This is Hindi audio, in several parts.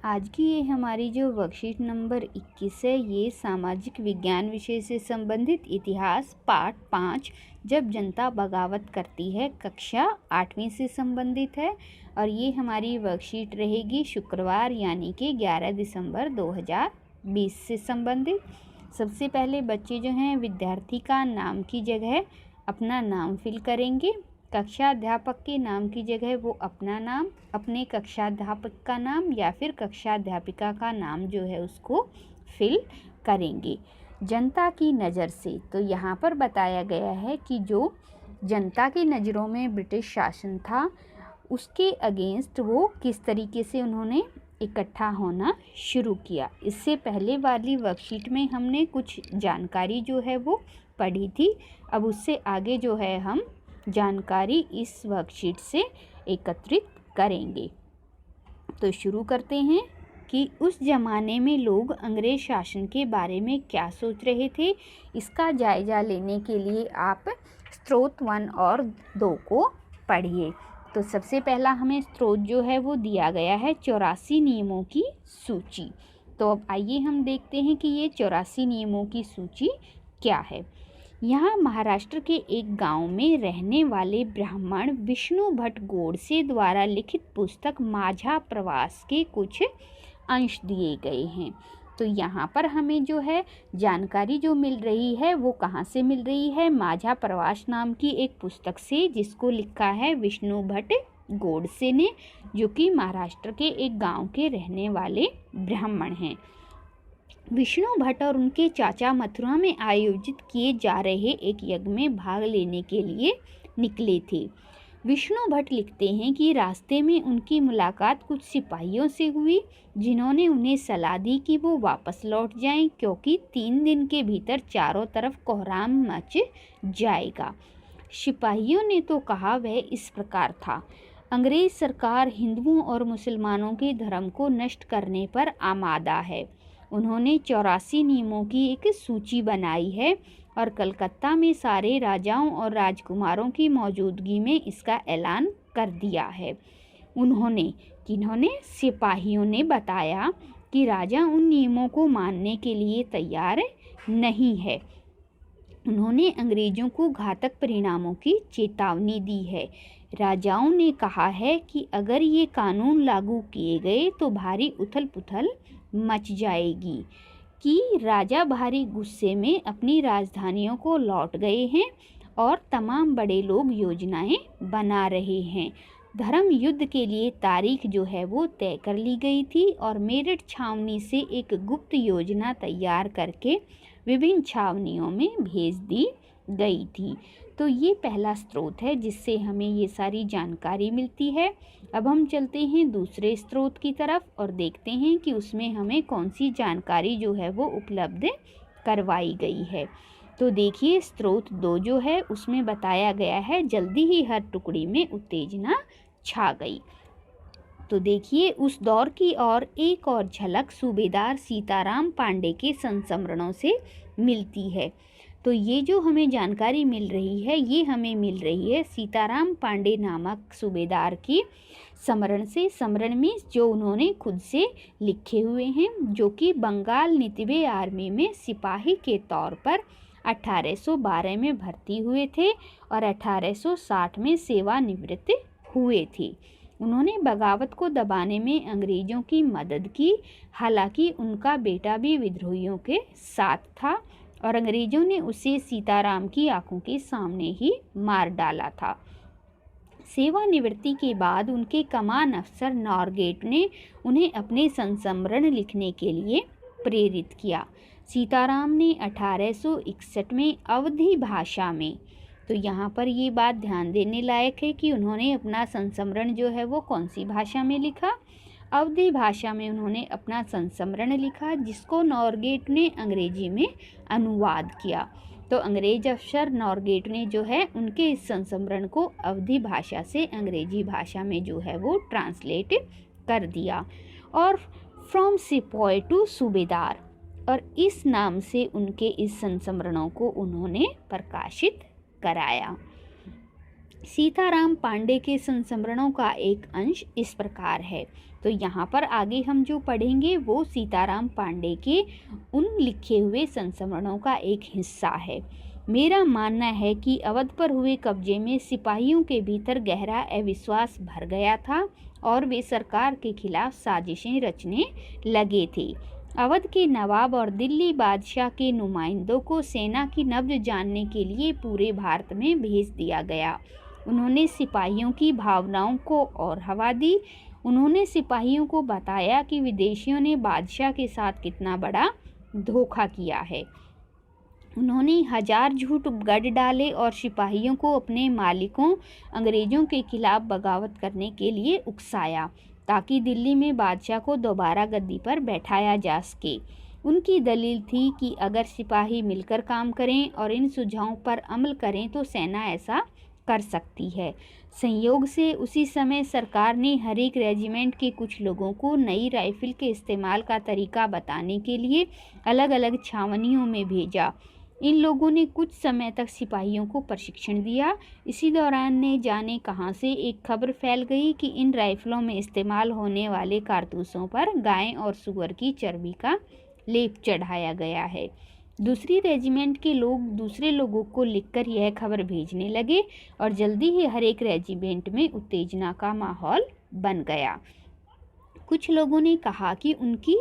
आज की ये हमारी जो वर्कशीट नंबर 21 है, ये सामाजिक विज्ञान विषय से संबंधित इतिहास पाठ 5 जब जनता बगावत करती है, कक्षा 8वीं से संबंधित है। और ये हमारी वर्कशीट रहेगी शुक्रवार यानी कि 11 दिसंबर 2020 से संबंधित। सबसे पहले बच्चे जो हैं विद्यार्थी का नाम की जगह अपना नाम फिल करेंगे। कक्षा अध्यापक के नाम की जगह वो अपना नाम, अपने कक्षा अध्यापक का नाम या फिर कक्षा अध्यापिका का नाम जो है उसको फिल करेंगे। जनता की नज़र से तो यहाँ पर बताया गया है कि जो जनता की नज़रों में ब्रिटिश शासन था उसके अगेंस्ट वो किस तरीके से उन्होंने इकट्ठा होना शुरू किया। इससे पहले वाली वर्कशीट में हमने कुछ जानकारी जो है वो पढ़ी थी। अब उससे आगे जो है हम जानकारी इस वर्कशीट से एकत्रित करेंगे। तो शुरू करते हैं कि उस ज़माने में लोग अंग्रेज़ शासन के बारे में क्या सोच रहे थे। इसका जायज़ा लेने के लिए आप स्रोत 1 और 2 को पढ़िए। तो सबसे पहला हमें स्रोत जो है वो दिया गया है 84 नियमों की सूची। तो अब आइए हम देखते हैं कि ये 84 नियमों की सूची क्या है। यहाँ महाराष्ट्र के एक गांव में रहने वाले ब्राह्मण विष्णु भट्ट गोडसे द्वारा लिखित पुस्तक माझा प्रवास के कुछ अंश दिए गए हैं। तो यहाँ पर हमें जो है जानकारी जो मिल रही है वो कहाँ से मिल रही है, माझा प्रवास नाम की एक पुस्तक से, जिसको लिखा है विष्णु भट्ट गोडसे ने, जो कि महाराष्ट्र के एक गांव के रहने वाले ब्राह्मण हैं। विष्णु भट्ट और उनके चाचा मथुरा में आयोजित किए जा रहे एक यज्ञ में भाग लेने के लिए निकले थे। विष्णु भट्ट लिखते हैं कि रास्ते में उनकी मुलाकात कुछ सिपाहियों से हुई, जिन्होंने उन्हें सलाह दी कि वो वापस लौट जाएं, क्योंकि 3 दिन के भीतर चारों तरफ कोहराम मच जाएगा। सिपाहियों ने तो कहा वह इस प्रकार था। अंग्रेज सरकार हिंदुओं और मुसलमानों के धर्म को नष्ट करने पर आमादा है। उन्होंने 84 नियमों की एक सूची बनाई है और कलकत्ता में सारे राजाओं और राजकुमारों की मौजूदगी में इसका ऐलान कर दिया है। किन्होंने सिपाहियों ने बताया कि राजा उन नियमों को मानने के लिए तैयार नहीं है। उन्होंने अंग्रेजों को घातक परिणामों की चेतावनी दी है। राजाओं ने कहा है कि अगर ये कानून लागू किए गए तो भारी उथल पुथल मच जाएगी। कि राजा भारी गुस्से में अपनी राजधानियों को लौट गए हैं और तमाम बड़े लोग योजनाएं बना रहे हैं। धर्म युद्ध के लिए तारीख जो है वो तय कर ली गई थी और मेरठ छावनी से एक गुप्त योजना तैयार करके विभिन्न छावनियों में भेज दी गई थी। तो ये पहला स्रोत है जिससे हमें ये सारी जानकारी मिलती है। अब हम चलते हैं दूसरे स्रोत की तरफ और देखते हैं कि उसमें हमें कौन सी जानकारी जो है वो उपलब्ध करवाई गई है। तो देखिए स्रोत 2 जो है उसमें बताया गया है जल्दी ही हर टुकड़ी में उत्तेजना छा गई। तो देखिए उस दौर की और एक और झलक सूबेदार सीताराम पांडे के संस्मरणों से मिलती है। तो ये जो हमें जानकारी मिल रही है ये हमें मिल रही है सीताराम पांडे नामक सूबेदार की स्मरण में, जो उन्होंने खुद से लिखे हुए हैं, जो कि बंगाल नितिबे आर्मी में सिपाही के तौर पर 1812 में भर्ती हुए थे और 1860 में सेवानिवृत्त हुए थे। उन्होंने बगावत को दबाने में अंग्रेज़ों की मदद की। हालांकि उनका बेटा भी विद्रोहियों के साथ था और अंग्रेज़ों ने उसे सीताराम की आंखों के सामने ही मार डाला था। सेवानिवृत्ति के बाद उनके कमान अफसर नॉरगेट ने उन्हें अपने संस्मरण लिखने के लिए प्रेरित किया। सीताराम ने 1861 में अवधी भाषा में, तो यहाँ पर ये बात ध्यान देने लायक है कि उन्होंने अपना संस्मरण जो है वो कौन सी भाषा में लिखा, अवधी भाषा में उन्होंने अपना संस्मरण लिखा, जिसको नॉरगेट ने अंग्रेजी में अनुवाद किया। तो अंग्रेज अफसर नॉरगेट ने जो है उनके इस संस्मरण को अवधी भाषा से अंग्रेजी भाषा में जो है वो ट्रांसलेट कर दिया और फ्रॉम सिपॉय टू सूबेदार, और इस नाम से उनके इस संस्मरणों को उन्होंने प्रकाशित कराया। सीताराम पांडे के संस्मरणों का एक अंश इस प्रकार है तो यहाँ पर आगे हम जो पढ़ेंगे वो सीताराम पांडे के उन लिखे हुए संस्मरणों का एक हिस्सा है। मेरा मानना है कि अवध पर हुए कब्जे में सिपाहियों के भीतर गहरा अविश्वास भर गया था और वे सरकार के खिलाफ साजिशें रचने लगे थे। अवध के नवाब और दिल्ली बादशाह के नुमाइंदों को सेना की नब्ज जानने के लिए पूरे भारत में भेज दिया गया। उन्होंने सिपाहियों की भावनाओं को और हवा दी। उन्होंने सिपाहियों को बताया कि विदेशियों ने बादशाह के साथ कितना बड़ा धोखा किया है। उन्होंने 1000 झूठ गढ़ डाले और सिपाहियों को अपने मालिकों अंग्रेज़ों के खिलाफ बगावत करने के लिए उकसाया ताकि दिल्ली में बादशाह को दोबारा गद्दी पर बैठाया जा सके। उनकी दलील थी कि अगर सिपाही मिलकर काम करें और इन सुझावों पर अमल करें तो सेना ऐसा कर सकती है। संयोग से उसी समय सरकार ने हर एक रेजिमेंट के कुछ लोगों को नई राइफल के इस्तेमाल का तरीका बताने के लिए अलग अलग छावनियों में भेजा। इन लोगों ने कुछ समय तक सिपाहियों को प्रशिक्षण दिया। इसी दौरान ने जाने कहां से एक खबर फैल गई कि इन राइफलों में इस्तेमाल होने वाले कारतूसों पर गाय और सुअर की चर्बी का लेप चढ़ाया गया है। दूसरी रेजिमेंट के लोग दूसरे लोगों को लिखकर यह खबर भेजने लगे और जल्दी ही हर एक रेजिमेंट में उत्तेजना का माहौल बन गया। कुछ लोगों ने कहा कि उनकी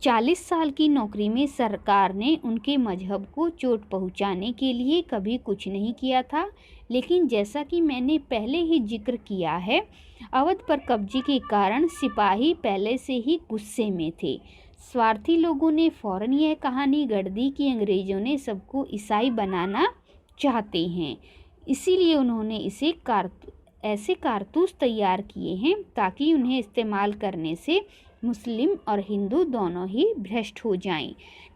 40 साल की नौकरी में सरकार ने उनके मजहब को चोट पहुंचाने के लिए कभी कुछ नहीं किया था। लेकिन जैसा कि मैंने पहले ही जिक्र किया है, अवध पर कब्जे के कारण सिपाही पहले से ही गुस्से में थे। स्वार्थी लोगों ने फौरन यह कहानी गढ़ दी कि अंग्रेज़ों ने सबको ईसाई बनाना चाहते हैं, इसीलिए उन्होंने ऐसे कारतूस तैयार किए हैं ताकि उन्हें इस्तेमाल करने से मुस्लिम और हिंदू दोनों ही भ्रष्ट हो जाएं।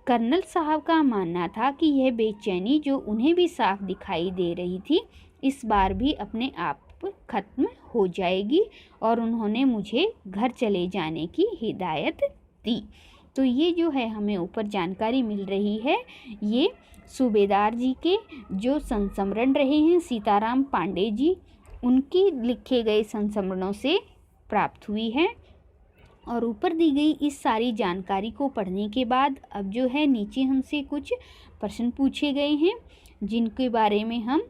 कर्नल साहब का मानना था कि यह बेचैनी जो उन्हें भी साफ दिखाई दे रही थी इस बार भी अपने आप खत्म हो जाएगी और उन्होंने मुझे घर चले जाने की हिदायत दी। तो ये जो है हमें ऊपर जानकारी मिल रही है, ये सूबेदार जी के जो संस्मरण रहे हैं सीताराम पांडे जी, उनकी लिखे गए संस्मरणों से प्राप्त हुई है। और ऊपर दी गई इस सारी जानकारी को पढ़ने के बाद अब जो है नीचे हमसे कुछ प्रश्न पूछे गए हैं जिनके बारे में हम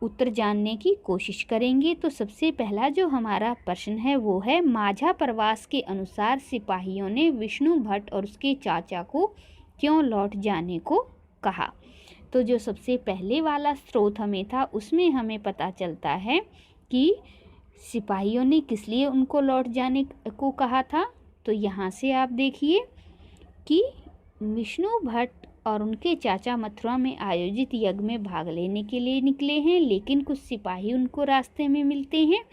उत्तर जानने की कोशिश करेंगे। तो सबसे पहला जो हमारा प्रश्न है वो है, माझा प्रवास के अनुसार सिपाहियों ने विष्णु भट्ट और उसके चाचा को क्यों लौट जाने को कहा। तो जो सबसे पहले वाला स्रोत हमें था उसमें हमें पता चलता है कि सिपाहियों ने किस लिए उनको लौट जाने को कहा था। तो यहाँ से आप देखिए कि विष्णु भट्ट और उनके चाचा मथुरा में आयोजित यज्ञ में भाग लेने के लिए निकले हैं, लेकिन कुछ सिपाही उनको रास्ते में मिलते हैं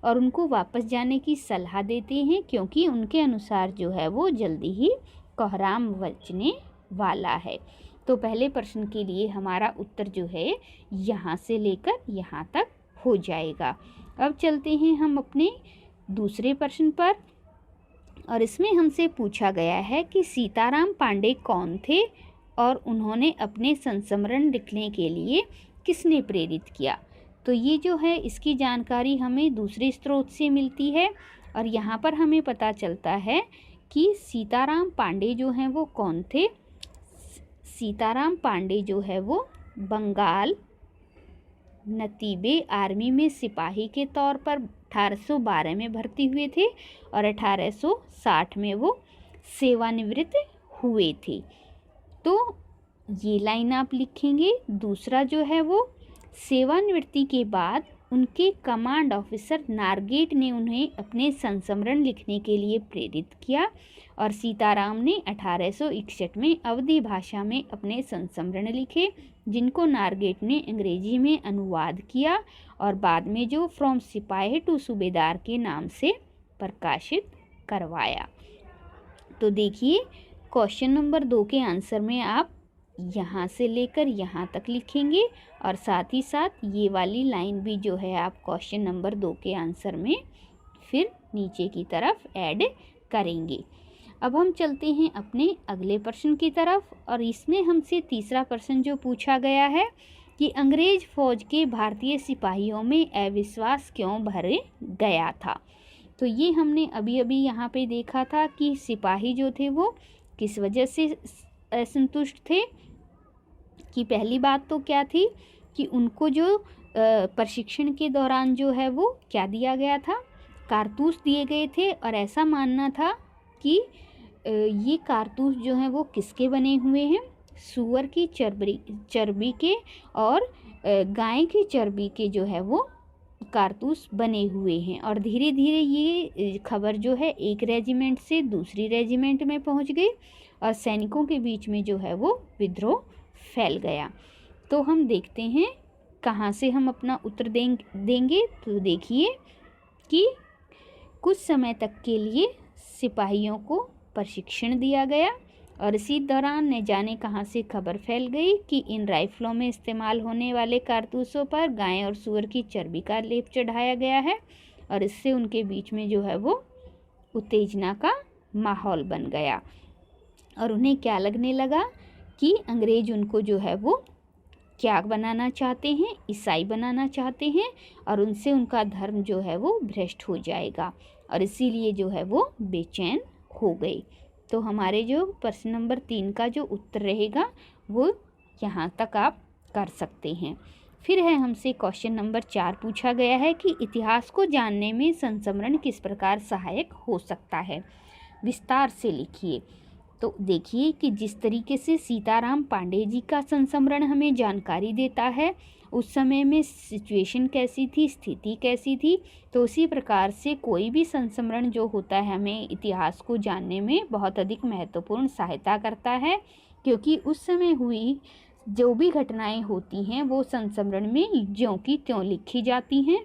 और उनको वापस जाने की सलाह देते हैं क्योंकि उनके अनुसार जो है वो जल्दी ही कोहराम बचने वाला है। तो पहले प्रश्न के लिए हमारा उत्तर जो है यहाँ से लेकर यहाँ तक हो जाएगा। अब चलते हैं हम अपने दूसरे प्रश्न पर और इसमें हमसे पूछा गया है कि सीताराम पांडे कौन थे और उन्होंने अपने संस्मरण लिखने के लिए किसने प्रेरित किया। तो ये जो है इसकी जानकारी हमें दूसरे स्रोत से मिलती है और यहाँ पर हमें पता चलता है कि सीताराम पांडे जो हैं वो कौन थे। सीताराम पांडे जो है वो बंगाल नतीबे आर्मी में सिपाही के तौर पर 1812 में भर्ती हुए थे और 1860 में वो सेवानिवृत्त हुए थे। तो ये लाइन आप लिखेंगे। दूसरा जो है वो सेवानिवृत्ति के बाद उनके कमांड ऑफिसर नारगेट ने उन्हें अपने संस्मरण लिखने के लिए प्रेरित किया और सीताराम ने 1861 में अवधी भाषा में अपने संस्मरण लिखे जिनको नारगेट ने अंग्रेजी में अनुवाद किया और बाद में जो फ्रॉम सिपाही टू सूबेदार के नाम से प्रकाशित करवाया। तो देखिए क्वेश्चन नंबर 2 के आंसर में आप यहाँ से लेकर यहाँ तक लिखेंगे और साथ ही साथ ये वाली लाइन भी जो है आप क्वेश्चन नंबर 2 के आंसर में फिर नीचे की तरफ ऐड करेंगे। अब हम चलते हैं अपने अगले प्रश्न की तरफ और इसमें हमसे तीसरा प्रश्न जो पूछा गया है कि अंग्रेज फौज के भारतीय सिपाहियों में अविश्वास क्यों भर गया था। तो ये हमने अभी अभी यहाँ पे देखा था कि सिपाही जो थे वो किस वजह से असंतुष्ट थे। कि पहली बात तो क्या थी कि उनको जो प्रशिक्षण के दौरान जो है वो क्या दिया गया था, कारतूस दिए गए थे, और ऐसा मानना था कि ये कारतूस जो हैं वो किसके बने हुए हैं, सूअर की चर्बी के और गाय की चर्बी के जो है वो कारतूस बने हुए हैं। और धीरे धीरे ये खबर जो है एक रेजिमेंट से दूसरी रेजिमेंट में पहुंच गई और सैनिकों के बीच में जो है वो विद्रोह फैल गया। तो हम देखते हैं कहाँ से हम अपना उत्तर देंगे। तो देखिए कि कुछ समय तक के लिए सिपाहियों को प्रशिक्षण दिया गया और इसी दौरान न जाने कहाँ से खबर फैल गई कि इन राइफलों में इस्तेमाल होने वाले कारतूसों पर गाय और सूअर की चर्बी का लेप चढ़ाया गया है और इससे उनके बीच में जो है वो उत्तेजना का माहौल बन गया और उन्हें क्या लगने लगा कि अंग्रेज उनको जो है वो क्या बनाना चाहते हैं, ईसाई बनाना चाहते हैं और उनसे उनका धर्म जो है वो भ्रष्ट हो जाएगा और इसीलिए जो है वो बेचैन हो गई। तो हमारे जो प्रश्न नंबर 3 का जो उत्तर रहेगा वो यहाँ तक आप कर सकते हैं। फिर है हमसे क्वेश्चन नंबर 4 पूछा गया है कि इतिहास को जानने में संस्मरण किस प्रकार सहायक हो सकता है, विस्तार से लिखिए। तो देखिए कि जिस तरीके से सीताराम पांडे जी का संस्मरण हमें जानकारी देता है उस समय में सिचुएशन कैसी थी, स्थिति कैसी थी, तो उसी प्रकार से कोई भी संस्मरण जो होता है हमें इतिहास को जानने में बहुत अधिक महत्वपूर्ण सहायता करता है, क्योंकि उस समय हुई जो भी घटनाएं होती हैं वो संस्मरण में ज्यों की त्यों लिखी जाती हैं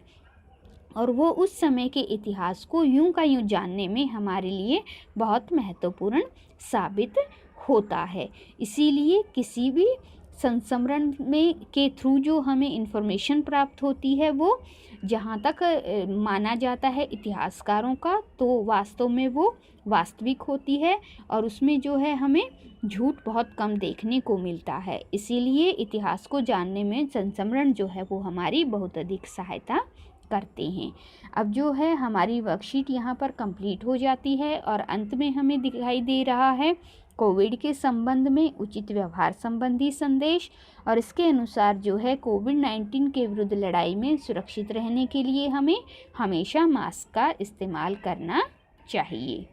और वो उस समय के इतिहास को यूं का यूं जानने में हमारे लिए बहुत महत्वपूर्ण साबित होता है। इसीलिए किसी भी संस्मरण में के थ्रू जो हमें इन्फॉर्मेशन प्राप्त होती है वो जहाँ तक माना जाता है इतिहासकारों का तो वास्तव में वो वास्तविक होती है और उसमें जो है हमें झूठ बहुत कम देखने को मिलता है। इसीलिए इतिहास को जानने में संस्मरण जो है वो हमारी बहुत अधिक सहायता करते हैं। अब जो है हमारी वर्कशीट यहाँ पर कंप्लीट हो जाती है और अंत में हमें दिखाई दे रहा है कोविड के संबंध में उचित व्यवहार संबंधी संदेश और इसके अनुसार जो है कोविड-19 के विरुद्ध लड़ाई में सुरक्षित रहने के लिए हमें हमेशा मास्क का इस्तेमाल करना चाहिए।